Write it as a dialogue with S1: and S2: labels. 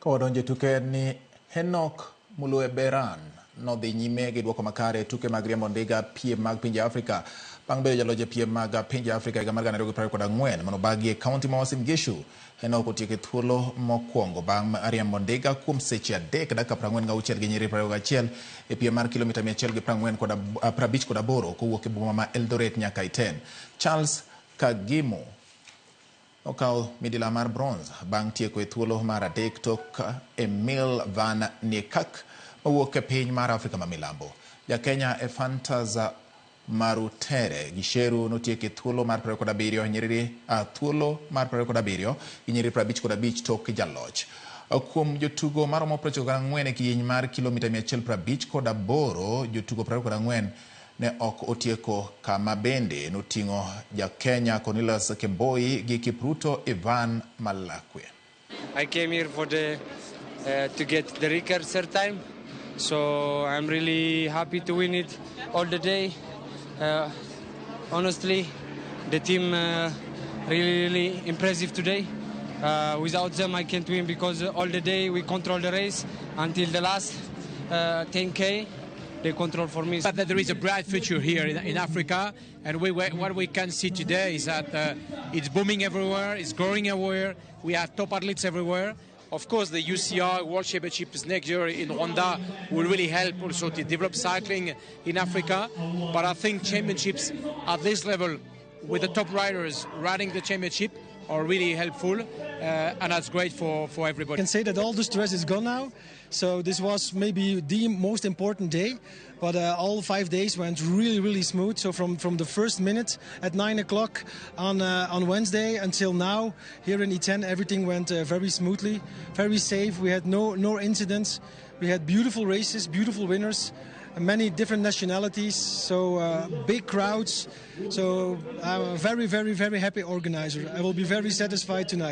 S1: Kawadonjo tuke ni Henok Mulueberhan nodhi nyime gi duoko makare tuke mag riembo ndiga piem mag pinje Afrika. Bang' bedo jaloch piem mag pinje Afrika higa mar 2024 mobagi e kaunti ma Uasin Gishu. Henok otieko thuolo mokwongo bang' riembo ndiga kuom seche 3 dakika 46 gi nyiri 21 e piem mar kilomita 158 kowuok e boma ma Eldoret nyaka Iten. Charles Kagimo okaw midila mar bronze bang' tieko e thuolo mar adek tok Emil van Niekak mawuok e piny mar Afrika ma milambo. Ja Kenya e Fantaza Marutere Gisheru notieko e thuolo mar 27 nyiriri thuolo mar 27 gi nyiriri 55 tok jaloch. Kuom jotugo maromo 94 e kidieny mar kilomita 158 jotugo 24 ne ok otieko kama bende noting'o ja Kenya Cornelius Kemboi gi Kipruto Ivan Malakwe.
S2: I came here for to get the record third time, so I'm really happy to win it all the day. Honestly, the team really impressive today. Without them I can't win because all the day we control the race until the last 10K. They control for me.
S3: But there is a bright future here in Africa, and what we can see today is that it's booming everywhere, it's growing everywhere. We have top athletes everywhere. Of course, the UCI World Championships next year in Rwanda will really help also to develop cycling in Africa. But I think championships at this level, with the top riders riding the championship, are really helpful, and that's great for everybody.
S4: I can say that all the stress is gone now. So this was maybe the most important day, but all 5 days went really smooth. So from the first minute at 9 o'clock on Wednesday until now, here in E10, everything went very smoothly, very safe. We had no incidents. We had beautiful races, beautiful winners, many different nationalities, so big crowds. So I'm a very happy organizer. I will be very satisfied tonight.